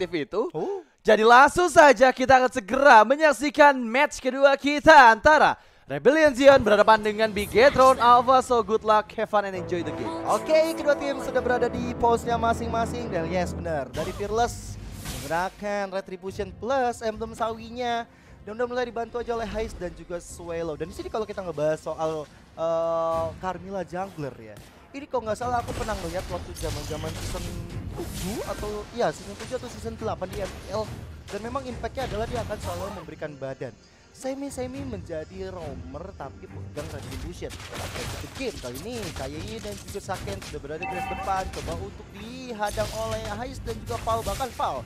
seefektif itu. Jadi langsung saja kita akan segera menyaksikan match kedua kita antara Rebellion Zion berhadapan dengan Bigetron Alpha. So good luck, have fun and enjoy the game. Oke, kedua tim sudah berada di pose-nya masing-masing. Dan yes, benar, dari Fearless menggunakan Retribution plus emblem sawinya. Dan udah mulai dibantu aja oleh Heist dan juga Swallow. Dan di sini kalau kita ngebahas soal Carmilla Jungler ya, ini kalau nggak salah aku pernah ngeliat waktu zaman-zaman season 7 atau ya season 7 atau season 8 di MPL. Dan memang impactnya adalah dia akan selalu memberikan badan. Semi menjadi roamer tapi pegang Retribution. Dan di game kali ini Kayeyi dan juga Saken sudah berada di garis depan, coba untuk dihadang oleh Heist dan juga Paul. Bahkan Paul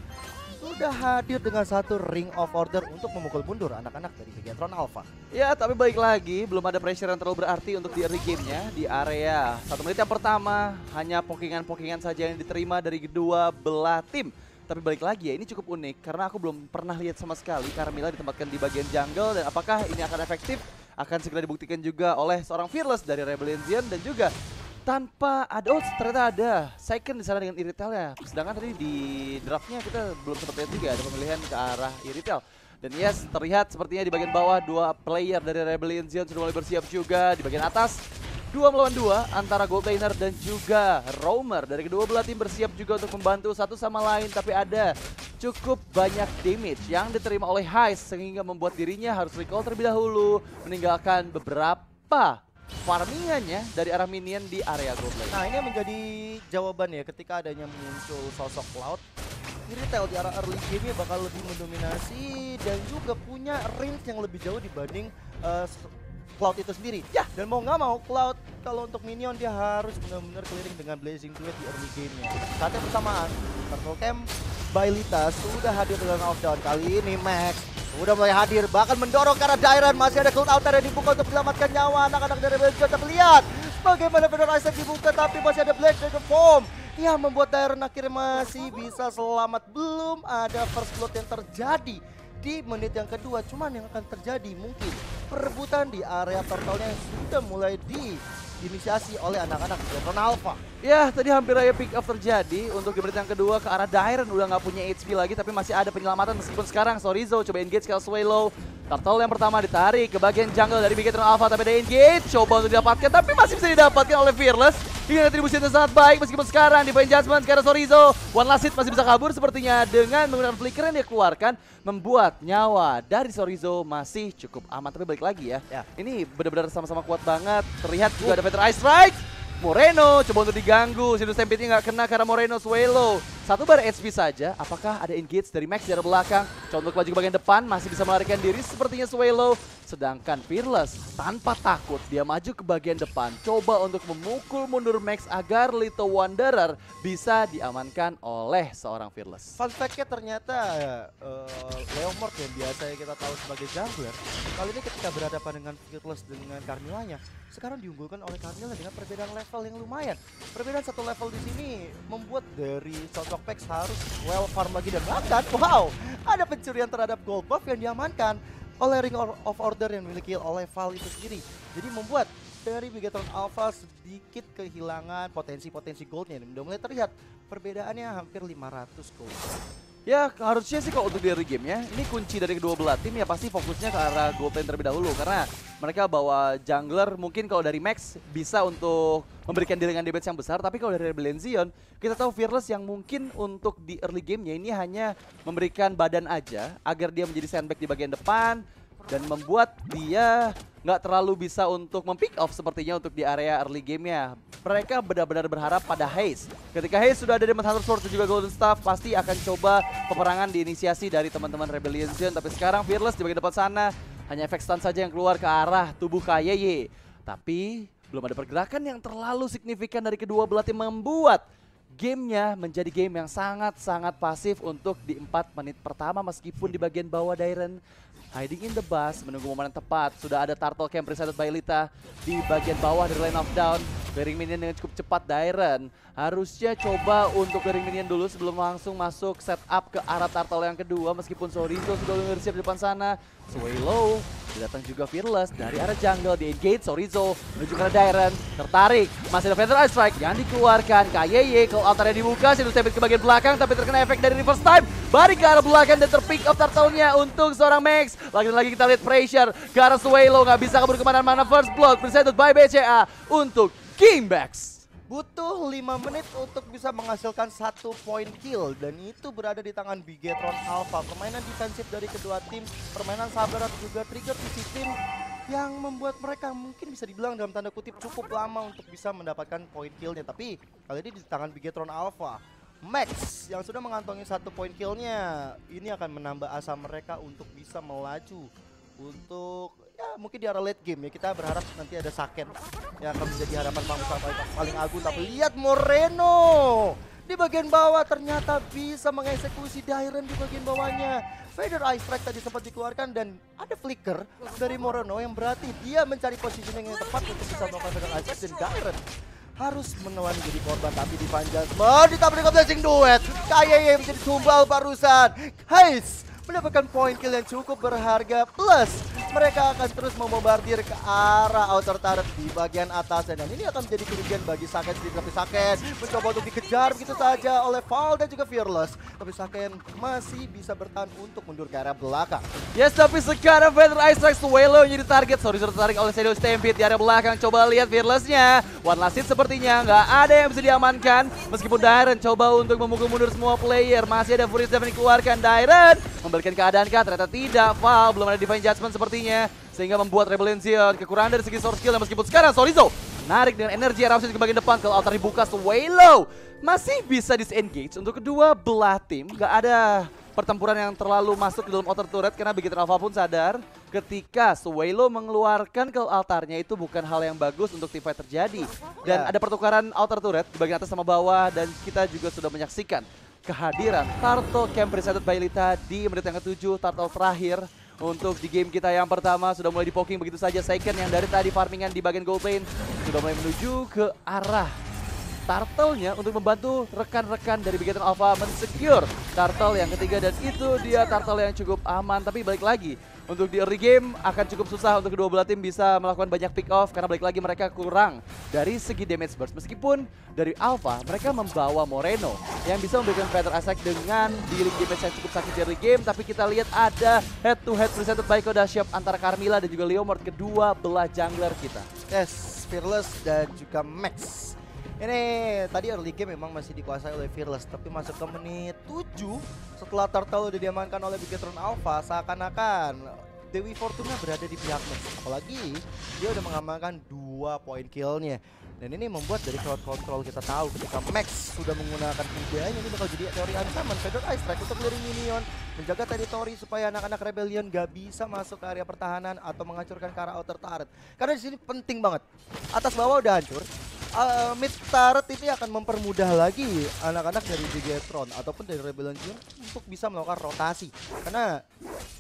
sudah hadir dengan satu ring of order untuk memukul mundur anak-anak dari Bigetron Alpha. Ya, tapi balik lagi, belum ada pressure yang terlalu berarti untuk di early game-nya. Di area 1 menit yang pertama, hanya pokingan-pokingan saja yang diterima dari kedua belah tim. Tapi balik lagi ya, ini cukup unik karena aku belum pernah lihat sama sekali Carmilla ditempatkan di bagian jungle. Dan apakah ini akan efektif? Akan segera dibuktikan juga oleh seorang Fearless dari Rebellion Zion. Dan juga tanpa ada, oh ternyata ada Second di sana dengan Iritel-nya. Sedangkan tadi di draftnya kita belum sempat lihat juga ada pemilihan ke arah Iritel. Dan yes, terlihat sepertinya di bagian bawah dua player dari Rebellion Zion sudah mulai bersiap juga. Di bagian atas 2 melawan 2 antara Gold Laner dan juga Roamer. Dari kedua belah tim bersiap juga untuk membantu satu sama lain. Tapi ada cukup banyak damage yang diterima oleh Heist sehingga membuat dirinya harus recall terlebih dahulu, meninggalkan beberapa farmingannya dari arah minion di area Gold Lane. Nah, ini yang menjadi jawaban ya ketika adanya muncul sosok Cloud. Iritel di arah early game bakal lebih mendominasi dan juga punya range yang lebih jauh dibanding Cloud itu sendiri. Ya, dan mau nggak mau Cloud kalau untuk minion dia harus benar-benar clearing dengan Blazing Duet di early game-nya. Saatnya bersamaan, Turtle Camp Bailita sudah hadir dengan knockdown. Kali ini Max udah mulai hadir, bahkan mendorong ke arah Dairon. Masih ada Cold Outer yang dibuka untuk menyelamatkan nyawa anak-anak dari Belgium. Tapi lihat bagaimana Fedor Isaac dibuka, tapi masih ada Black Dragon Form yang membuat Dairon akhirnya masih bisa selamat. Belum ada first blood yang terjadi di menit yang kedua. Cuman yang akan terjadi mungkin perebutan di area turtle-nya yang sudah mulai diinisiasi oleh anak-anak Bigetron Alpha. Ya, tadi hampir aja pick up terjadi untuk di menit yang kedua ke arah Dairon. Udah nggak punya HP lagi tapi masih ada penyelamatan meskipun sekarang Sorizo coba engage ke Swallow. Turtle yang pertama ditarik ke bagian jungle dari Bigetron Alpha tapi ada engage. Coba untuk didapatkan tapi masih bisa didapatkan oleh Fearless. Hingga retribusi yang sangat baik meskipun sekarang Divine Judgment ke arah Sorizo. One last hit masih bisa kabur sepertinya dengan menggunakan flicker yang dia keluarkan. Membuat nyawa dari Sorizo masih cukup aman. Tapi balik lagi ya. Ini benar-benar sama-sama kuat banget. Terlihat juga ada Feather Ice Strike. Moreno coba untuk diganggu, Sinus Stampede-nya nggak kena karena Moreno Swallow. Satu bar HP saja, apakah ada engage dari Max dari belakang? Coba untuk maju ke bagian depan, masih bisa melarikan diri sepertinya Swallow. Sedangkan Fearless tanpa takut, dia maju ke bagian depan. Coba untuk memukul mundur Max agar Little Wanderer bisa diamankan oleh seorang Fearless. Fun fact-nya ternyata Leomord yang biasanya kita tahu sebagai jungler, kali ini ketika berhadapan dengan Fearless dengan Carmilla-nya, sekarang diunggulkan oleh Carmilla dengan perbedaan level yang lumayan. Perbedaan satu level di sini membuat dari sosok Pex harus well farm lagi dan bahkan wow, ada pencurian terhadap gold buff yang diamankan oleh Ring of Order yang dimiliki oleh Val itu sendiri. Jadi membuat dari Bigetron Alpha sedikit kehilangan potensi-potensi goldnya. Dan udah mulai terlihat perbedaannya hampir 500 gold. Ya harusnya sih kalau untuk di early game ya, ini kunci dari kedua belah tim ya pasti fokusnya ke arah gold lane terlebih dahulu. Karena mereka bawa jungler mungkin kalau dari Max bisa untuk memberikan diri dengan damage yang besar. Tapi kalau dari Rebellion Zion, kita tahu Fearless yang mungkin untuk di early gamenya ini hanya memberikan badan aja agar dia menjadi sandbag di bagian depan. Dan membuat dia nggak terlalu bisa untuk mempick off sepertinya untuk di area early game-nya. Mereka benar-benar berharap pada Haze. Ketika Haze sudah ada Demon Hunter Sword dan juga Golden Staff, pasti akan coba peperangan diinisiasi dari teman-teman Rebellion Zion. Tapi sekarang Fearless di bagian depan sana, hanya efek stun saja yang keluar ke arah tubuh Kayeyi. Tapi belum ada pergerakan yang terlalu signifikan dari kedua belah tim membuat gamenya menjadi game yang sangat-sangat pasif untuk di 4 menit pertama. Meskipun di bagian bawah Dairon hiding in the bus, menunggu momen yang tepat. Sudah ada Turtle Camp presented by Lita di bagian bawah dari line of down. Clearing minion dengan cukup cepat. Dairen harusnya coba untuk clearing minion dulu sebelum langsung masuk setup ke arah Turtle yang kedua. Meskipun Sorizo sudah siap di depan sana. Swallow, datang juga Fearless dari arah jungle, di engage Sorizo menuju ke arah Dairen, tertarik, masih ada Feather Ice Strike yang dikeluarkan. KYY kalau altarnya dibuka, Shadow Stampede ke bagian belakang tapi terkena efek dari reverse time, balik ke arah belakang dan terpick off turtle-nya untuk seorang Max. Lagi-lagi kita lihat pressure ke arah Swallow, nggak bisa kabur kemana-mana. First blood presented by BCA untuk Gamebacks. Butuh 5 menit untuk bisa menghasilkan 1 point kill, dan itu berada di tangan Bigetron Alpha. Permainan defensif dari kedua tim, permainan sabar dan juga trigger PC tim yang membuat mereka mungkin bisa dibilang dalam tanda kutip cukup lama untuk bisa mendapatkan point killnya. Tapi kali ini di tangan Bigetron Alpha, Max yang sudah mengantongi 1 point killnya, ini akan menambah asa mereka untuk bisa melaju untuk ya mungkin di arah late game ya. Kita berharap nanti ada Saken yang akan menjadi harapan bangsa paling agung. Tapi lihat Moreno di bagian bawah ternyata bisa mengeksekusi Dairen di bagian bawahnya. Feather Ice Strike tadi sempat dikeluarkan dan ada flicker dari Moreno yang berarti dia mencari positioning yang tepat untuk bisa melakukan Feather Ice Strike, dan Dairen harus menelan jadi korban. Tapi di Vanjas ditabrak blessing duet, KYY menjadi tumbal barusan. Heis mendapatkan poin kill yang cukup berharga, plus mereka akan terus membombardir ke arah outer turret di bagian atas, dan ini akan menjadi kerugian bagi Saken sendiri. Tapi Saken mencoba untuk dikejar begitu saja oleh Val dan juga Fearless, tapi Saken masih bisa bertahan untuk mundur ke arah belakang. Yes, tapi sekarang Feather Ice Strike Swallow jadi target. Sorry, tertarik oleh Shadow Stampede di area belakang. Coba lihat Fearless-nya, one last hit sepertinya nggak ada yang bisa diamankan. Meskipun Dairen coba untuk memukul mundur semua player, masih ada Fury Step yang dikeluarkan. Dairen membalikan keadaan kah? Ternyata tidak. Val belum ada Divine Judgment sepertinya, sehingga membuat Rebellion Zion kekurangan dari segi source skill. Meskipun sekarang Sorizo narik dengan energi erupsi ke bagian depan, kalau altar dibuka, Swallow masih bisa disengage untuk kedua belah tim. Gak ada pertempuran yang terlalu masuk ke dalam outer turret, karena begitu Alpha pun sadar ketika Swallow mengeluarkan ke altarnya itu bukan hal yang bagus untuk tim fight terjadi. Dan ada pertukaran outer turret di bagian atas sama bawah, dan kita juga sudah menyaksikan kehadiran Turtle Camp presented by Lita di menit yang ke-7, Turtle terakhir untuk di game kita yang pertama. Sudah mulai di-poking begitu saja. Second yang dari tadi farmingan di bagian gold lane sudah mulai menuju ke arah Turtle-nya untuk membantu rekan-rekan dari Bigetron Alpha mensecure Turtle yang ketiga, dan itu dia Turtle yang cukup aman. Tapi balik lagi, untuk di early game akan cukup susah untuk kedua belah tim bisa melakukan banyak pick off, karena balik lagi mereka kurang dari segi damage burst. Meskipun dari Alpha mereka membawa Moreno yang bisa memberikan Feather Ice Strike dengan dealing damage yang cukup sakit di early game. Tapi kita lihat ada head to head presented by Kodashop antara Carmilla dan juga Leomord, kedua belah jungler kita. Yes, Fearless dan juga Max. Ini tadi early game memang masih dikuasai oleh Fearless, tapi masuk ke menit 7 setelah Turtle udah diamankan oleh Bigetron Alpha, seakan-akan Dewi Fortuna berada di pihak Max. Apalagi dia udah mengamankan 2 poin killnya. Dan ini membuat dari crowd control kita tahu ketika Max sudah menggunakan kudanya, ini bakal jadi teori ancaman. Feather Ice Strike untuk clearing minion, menjaga teritori supaya anak-anak Rebellion gak bisa masuk ke area pertahanan atau menghancurkan ke arah outer turret. Karena di sini penting banget, atas bawah udah hancur. Mid turret ini akan mempermudah lagi anak-anak dari Bigetron ataupun dari Rebellion untuk bisa melakukan rotasi. Karena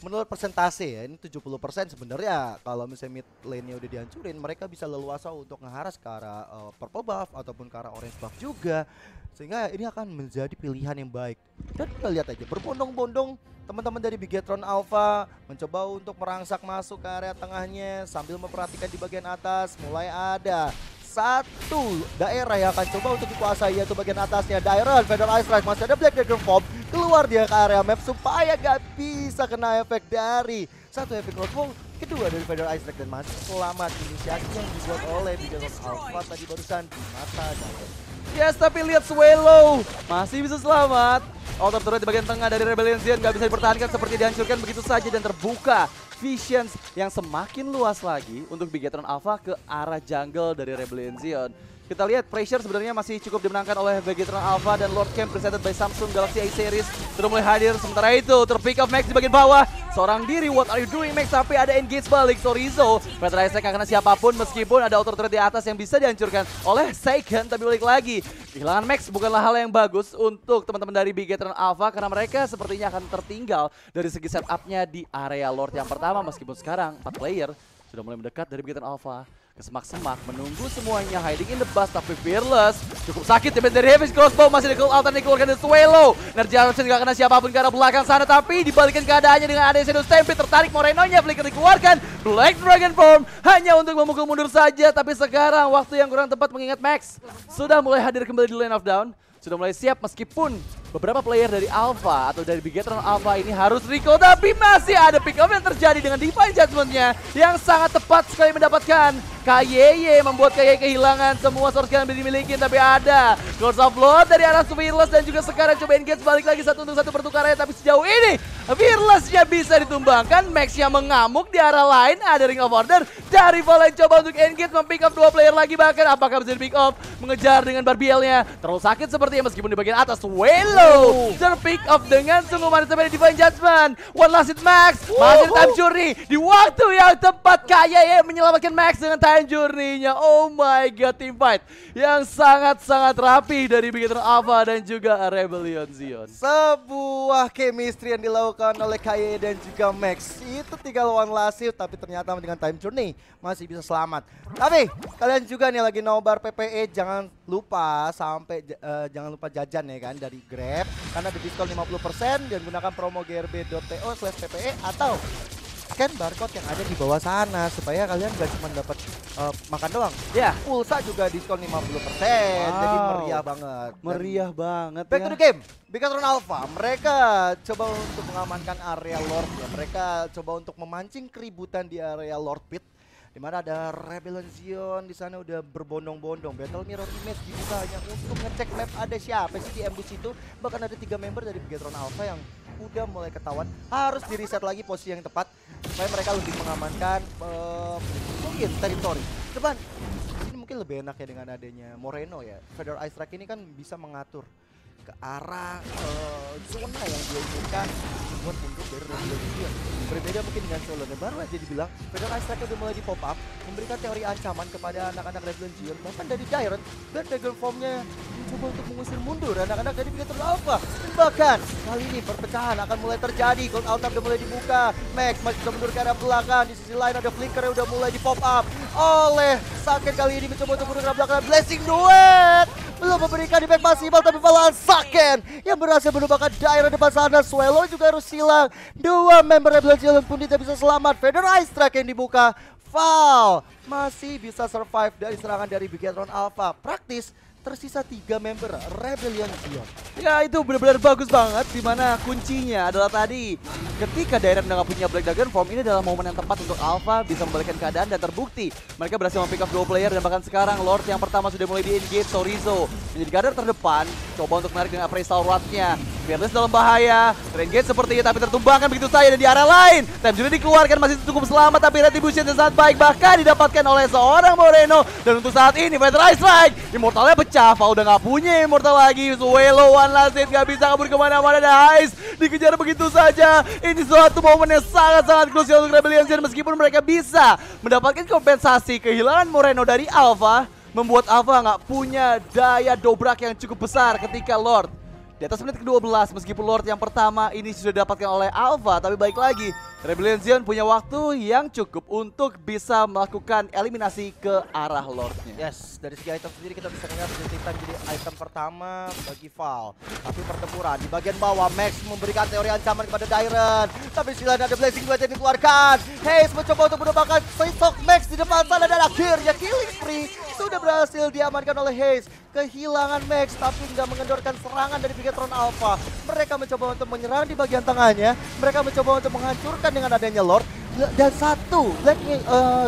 menurut persentase ya, ini 70% sebenarnya kalau misalnya mid lane-nya udah dihancurin, mereka bisa leluasa untuk ngeharas ke arah purple buff ataupun ke arah orange buff juga. Sehingga ini akan menjadi pilihan yang baik. Dan kita lihat aja, berbondong-bondong teman-teman dari Bigetron Alpha mencoba untuk merangsak masuk ke area tengahnya sambil memperhatikan di bagian atas. Mulai ada satu daerah yang akan coba untuk dikuasai, yaitu bagian atasnya. Dairen, Feather Ice Strike, masih ada Black Dragon Form, keluar dia ke area map supaya gak bisa kena efek dari satu efek crossbow, kedua dari Feather Ice Strike, dan masih selamat inisiasi yang dibuat oleh Bigetron Alpha tadi barusan di mata Dairen. Yes, tapi lihat Swallow masih bisa selamat. Outer turret di bagian tengah dari Rebellion Zion gak bisa dipertahankan, seperti dihancurkan begitu saja, dan terbuka visions yang semakin luas lagi untuk Bigetron Alpha ke arah jungle dari Rebellion Zion. Kita lihat pressure sebenarnya masih cukup dimenangkan oleh Vegetron Alpha dan Lord Camp presented by Samsung Galaxy A Series sudah mulai hadir. Sementara itu terpick up Max di bagian bawah. Seorang diri, what are you doing Max? Tapi ada engage balik Sorizo. Feather Isaac akan kena siapapun meskipun ada auto turret di atas yang bisa dihancurkan oleh Seiken. Tapi balik lagi, kehilangan Max bukanlah hal yang bagus untuk teman-teman dari Vegetron Alpha karena mereka sepertinya akan tertinggal dari segi setupnya di area Lord yang pertama. Meskipun sekarang 4 player sudah mulai mendekat dari Vegetron Alpha ke semak-semak menunggu semuanya hiding in the bus, tapi Fearless cukup sakit damage dari Heavy's Crossbow. Masih ada call out yang dikeluarkan dari Swallow. Energy Eruption gak kena siapapun ke arah belakang sana, tapi dibalikin keadaannya dengan ada Shadow Stampede. Tertarik Moreno-nya, Flicker dikeluarkan, Black Dragon Form hanya untuk memukul mundur saja. Tapi sekarang waktu yang kurang tepat mengingat Max sudah mulai hadir kembali di lane of down, sudah mulai siap meskipun beberapa player dari Alpha atau dari Bigetron Alpha ini harus recall, tapi masih ada pick up yang terjadi dengan Divine Judgment-nya yang sangat tepat sekali mendapatkan KYY, membuat KYY kehilangan semua source gun yang dimiliki, tapi ada Curse of Blood dari arah Fearless dan juga sekarang coba engage balik lagi 1 untuk 1 pertukarannya, tapi sejauh ini Fearless-nya bisa ditumbangkan. Max yang mengamuk di arah lain, ada Ring of Order dari Valen coba untuk engage, mempick up 2 player lagi, bahkan apakah bisa di pick up, mengejar dengan Barbielnya, terlalu sakit sepertinya meskipun di bagian atas Wello terpick up dengan sungguh manis sampai Divine Judgment. One last hit Max, masih time journey di waktu yang tepat. KYY menyelamatkan Max dengan time journey-nya. Oh my god, team fight yang sangat-sangat rapi dari Bigetron Alpha dan juga Rebellion Zion. Sebuah chemistry yang dilakukan oleh KYY dan juga Max. Itu tinggal one last hit, tapi ternyata dengan time journey masih bisa selamat. Tapi kalian juga nih lagi nobar PPE, jangan lupa jangan lupa jajan ya kan dari Grab karena ada diskon 50% dan gunakan promo grb.to/ppe atau scan barcode yang ada di bawah sana supaya kalian gak cuma dapat makan doang. Ya, pulsa juga diskon 50%. Jadi meriah banget. Meriah banget. Back to the game. Bigetron Alpha, mereka coba untuk mengamankan area Lord ya. Mereka coba untuk memancing keributan di area Lord Pit. Di mana ada Rebellion Zion di sana udah berbondong-bondong. Battle Mirror Image dibuka hanya untuk ngecek map ada siapa sih di ambush itu. Bahkan ada 3 member dari Bigetron Alpha yang udah mulai ketahuan. Harus di reset lagi posisi yang tepat supaya mereka lebih mengamankan mungkin teritori. Depan ini mungkin lebih enak ya dengan adanya Moreno ya. Feather Ice Strike ini kan bisa mengatur ke arah zona yang dia inginkan buat mundur dari Rebellion. Berbeda mungkin dengan Solo, dan baru aja dibilang Feather Ice Strike udah mulai di pop up memberikan teori ancaman kepada anak-anak Rebellion. Bahkan dari Giant dan Dragon Form-nya mencoba untuk mengusir mundur anak-anak dari Bigetron Alpha. Bahkan kali ini perpecahan akan mulai terjadi. Gold Altar udah mulai dibuka, Max masih bisa mundur ke arah belakang. Di sisi lain ada Flicker yang udah mulai di pop up oleh Saken. Kali ini mencoba untuk mundur ke arah belakang. Blessing Duet belum memberikan impact maksimal, tapi malahan Saken yang berhasil menumbangkan daerah depan sana. Swallow juga harus hilang. 2 member Rebellion pun tidak bisa selamat. Feather Ice Strike yang dibuka, Val masih bisa survive dari serangan dari Bigetron Alpha. Praktis tersisa 3 member Rebellion Zion. Ya itu benar-benar bagus banget, dimana kuncinya adalah tadi ketika Dairen udah gak punya Black Dragon Form, ini adalah momen yang tepat untuk Alpha bisa membalikkan keadaan dan terbukti mereka berhasil mempick up 2 player dan bahkan sekarang Lord yang pertama sudah mulai di-engage. Sorizo menjadi garder terdepan, coba untuk menarik dengan Appraisal Rod-nya. Fearless dalam bahaya, ter-engage sepertinya tapi tertumbangkan begitu saja dan di arah lain. Time juga dikeluarkan, masih cukup selamat tapi Retribution yang sangat baik bahkan didapatkan oleh seorang Moreno. Dan untuk saat ini Feather Ice Strike, Immortalnya pecah, Val udah gak punya Immortal lagi. Swallow one last hit, gak bisa kabur kemana-mana dan Ice dikejar begitu saja. Ini suatu momen yang sangat-sangat krusial untuk Rebellion Zion meskipun mereka bisa mendapatkan kompensasi kehilangan Moreno dari Alpha, membuat Alpha nggak punya daya dobrak yang cukup besar ketika Lord di atas menit ke-12. Meskipun Lord yang pertama ini sudah didapatkan oleh Alpha, tapi baik lagi Rebellion Zion punya waktu yang cukup untuk bisa melakukan eliminasi ke arah Lordnya. Yes, dari segi item sendiri kita bisa lihat titipan jadi item pertama bagi Val. Tapi pertempuran di bagian bawah, Max memberikan teori ancaman kepada Dairen. Tapi sila ada Blessing Duet yang dikeluarkan. Hayes mencoba untuk menembakkan Stok Max di depan sana dan akhirnya killing spree sudah berhasil diamankan oleh Hayes. Kehilangan Max tapi tidak mengendorkan serangan dari Bigetron Alpha. Mereka mencoba untuk menyerang di bagian tengahnya. Mereka mencoba untuk menghancurkan dengan adanya Lord dan 1 Black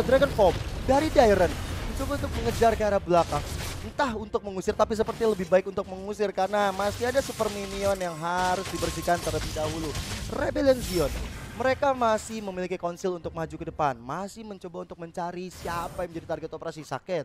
Dragon Form dari Dairen mencoba untuk mengejar ke arah belakang. Entah untuk mengusir, tapi seperti lebih baik untuk mengusir karena masih ada super minion yang harus dibersihkan terlebih dahulu. Rebellion Zion, mereka masih memiliki konsil untuk maju ke depan, masih mencoba untuk mencari siapa yang menjadi target operasi Saken.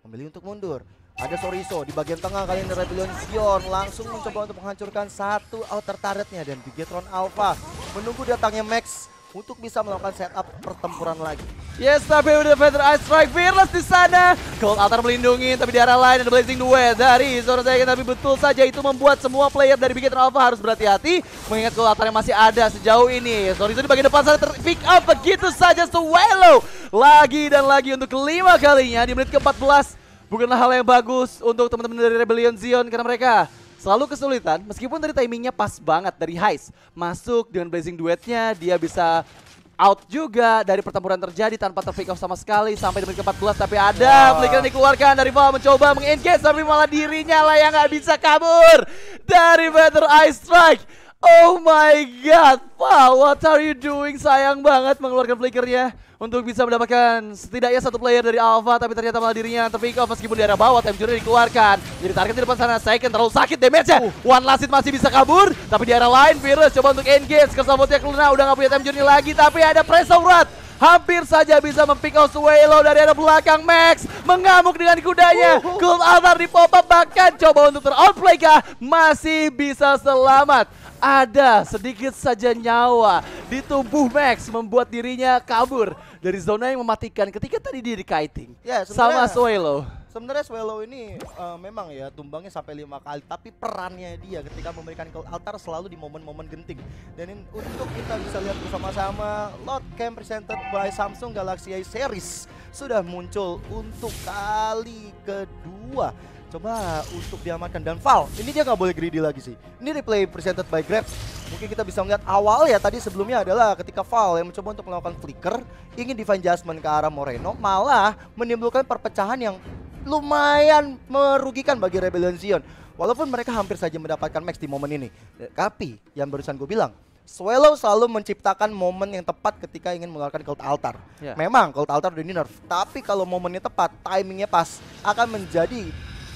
memilih untuk mundur. Ada Soriso di bagian tengah, kali ini Rebellion Zion langsung mencoba untuk menghancurkan satu outer turretnya, dan Bigetron Alpha menunggu datangnya Max untuk bisa melakukan setup pertempuran lagi. Yes, tapi udah Feather Ice Strike Fearless di sana. Cold Altar melindungi, tapi di arah lain ada Blazing Duet dari Zoro Seiken. Tapi betul saja itu membuat semua player dari Bigetron Alpha harus berhati-hati, mengingat Cold Altar yang masih ada sejauh ini. Soriso di bagian depan sana pick up begitu saja Swallow. Lagi dan lagi untuk kelima kalinya di menit ke-14. Bukanlah hal yang bagus untuk teman-teman dari Rebellion Zion, karena mereka selalu kesulitan, meskipun tadi timingnya pas banget dari Heist. Masuk dengan Blazing Duetnya, dia bisa out juga dari pertempuran terjadi tanpa ter-pick off sama sekali sampai di menit ke-14. Tapi ada flicker dikeluarkan dari Val, mencoba meng-engage, tapi malah dirinya lah yang nggak bisa kabur dari Feather Ice Strike. Oh my god, wow, what are you doing? Sayang banget mengeluarkan flickernya untuk bisa mendapatkan setidaknya satu player dari Alpha, tapi ternyata malah dirinya yang ter-pick off meskipun di arah bawah. Time Journey dikeluarkan, jadi target di depan sana. Seiken terlalu sakit damage-nya. One Last Hit masih bisa kabur, tapi di arah lain Virus coba untuk engage. Kesalbotnya Luna udah gak punya Time Journey lagi, tapi ada Pressure Rat hampir saja bisa mempick off Swallow dari arah belakang. Max mengamuk dengan kudanya. Cold Altar di pop up, bahkan coba untuk ter-outplay kah? Masih bisa selamat. Ada sedikit saja nyawa di tubuh Max, membuat dirinya kabur dari zona yang mematikan ketika tadi dia di-kiting sama Swallow. Sebenarnya Swallow ini memang ya tumbangnya sampai 5 kali, tapi perannya dia ketika memberikan Cold Altar selalu di momen-momen genting. Dan untuk kita bisa lihat bersama-sama, Lord Camp presented by Samsung Galaxy A Series sudah muncul untuk kali kedua. Coba untuk diamankan, dan Val ini dia nggak boleh greedy lagi sih. Ini replay presented by Grab. Mungkin kita bisa melihat awal ya tadi sebelumnya adalah ketika Val yang mencoba untuk melakukan flicker, ingin divine judgment ke arah Moreno, malah menimbulkan perpecahan yang lumayan merugikan bagi Rebellion Zion. Walaupun mereka hampir saja mendapatkan Max di momen ini, tapi yang barusan gue bilang, Swallow selalu menciptakan momen yang tepat ketika ingin mengeluarkan Cold Altar. Memang Cold Altar udah di nerf, tapi kalau momennya tepat, timingnya pas, akan menjadi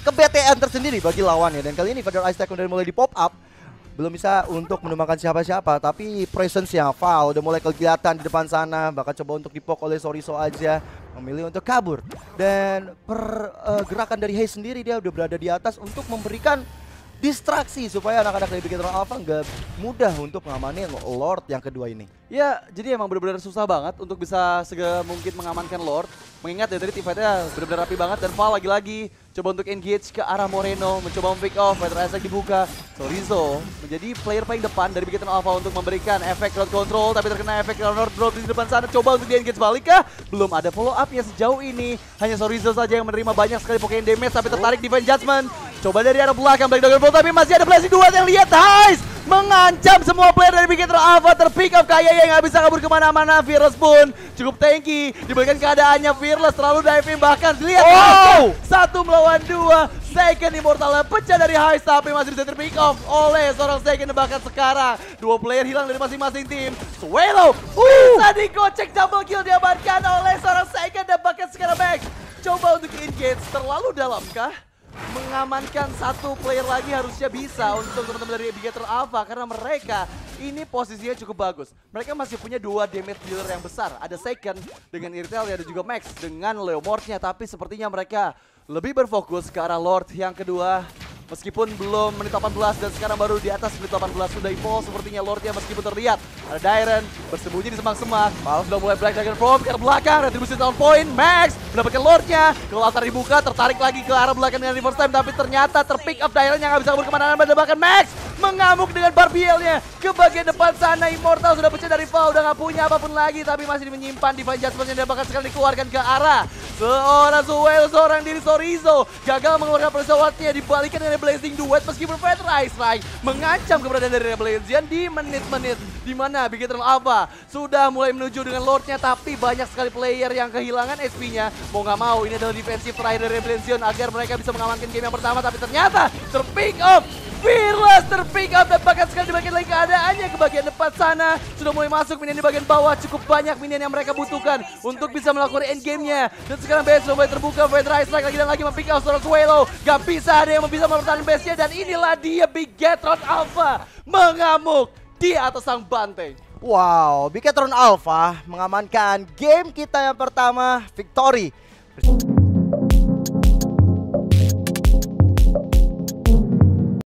ke-BTN tersendiri bagi lawannya. Dan kali ini Feather Ice Strike udah mulai di pop up, belum bisa untuk menumbangkan siapa-siapa, tapi presence-nya Val udah mulai kelihatan di depan sana. Bahkan coba untuk dipok oleh Soriso aja, memilih untuk kabur. Dan pergerakan dari Haze sendiri, dia udah berada di atas untuk memberikan distraksi supaya anak-anak dari Bigetron Alpha nggak mudah untuk mengamani Lord yang kedua ini. Ya, jadi emang benar-benar susah banget untuk bisa segera mungkin mengamankan Lord. Mengingat ya tadi teamfight-nya benar-benar rapi banget, dan Val lagi-lagi coba untuk engage ke arah Moreno, mencoba pick off, Feather Ice Strike dibuka. Soriso menjadi player paling depan dari Bigetron Alpha untuk memberikan efek crowd control, tapi terkena efek crowd drop di depan sana. Coba untuk di-engage balik kah? Belum ada follow up-nya sejauh ini. Hanya Soriso saja yang menerima banyak sekali Pokemon damage, tapi tertarik Divine Judgment. Coba dari arah belakang Black Dragon Ball, tapi masih ada Blazing Duet yang lihat Heist mengancam semua player dari Bigetron Alpha. Ter-pick up kayaknya nggak bisa kabur kemana-mana. Fearless pun cukup tanky diberikan keadaannya. Fearless terlalu diving, bahkan lihat satu melawan dua. Seiken Immortal pecah dari Heist, tapi masih bisa ter-pick off oleh seorang Seiken. Bahkan sekarang dua player hilang dari masing-masing tim. Swallow bisa dikocek, double kill diamankan oleh seorang Seiken, dan bahkan sekarang Max coba untuk engage. Terlalu dalam kah? Mengamankan satu player lagi harusnya bisa untuk teman-teman dari Bigetron Alpha, karena mereka ini posisinya cukup bagus. Mereka masih punya dua damage dealer yang besar. Ada Seiken dengan Irtel, ada juga Max dengan Leomordnya, tapi sepertinya mereka lebih berfokus ke arah Lord yang kedua. Meskipun belum menit 18 dan sekarang baru di atas menit 18 sudah evolve sepertinya Lordnya, meskipun terlihat ada Dairen bersembunyi di semak-semak. Sudah mulai Black Dragon from ke belakang, retribusi down point. Max mendapatkan Lordnya, kalau Altar dibuka tertarik lagi ke arah belakang dengan reverse time, tapi ternyata terpick up Dairen yang nggak bisa kabur kemana-mana. Bahkan Max mengamuk dengan Barbielnya ke bagian depan sana. Immortal sudah pecah dari Val, udah nggak punya apapun lagi, tapi masih menyimpan Divine Judgment yang bahkan sekali dikeluarkan ke arah seorang Swallow, seorang diri Soriso gagal mengeluarkan pesawatnya, dibalikan dengan Blazing Duet. Meskipun Feather Ice Strike mengancam keberadaan dari Rebellion Zion di menit-menit di mana Bigetron Alpha sudah mulai menuju dengan Lordnya, tapi banyak sekali player yang kehilangan SP-nya. Mau nggak mau ini adalah defensif terakhir dari Rebellion Zion agar mereka bisa mengamankan game yang pertama, tapi ternyata ter-pick off. Fearless ter-pick up, dan bahkan sekali di bagian lagi keadaannya ke bagian depan sana. Sudah mulai masuk minion di bagian bawah, cukup banyak minion yang mereka butuhkan untuk bisa melakukan endgame-nya. Dan sekarang base sudah mulai terbuka, Feather Ice Strike lagi dan lagi mempick out seorang Swallow. Gak bisa ada yang bisa mempertahankan base-nya, dan inilah dia Bigetron Alpha mengamuk di atas sang banteng. Wow, Bigetron Alpha mengamankan game kita yang pertama, victory.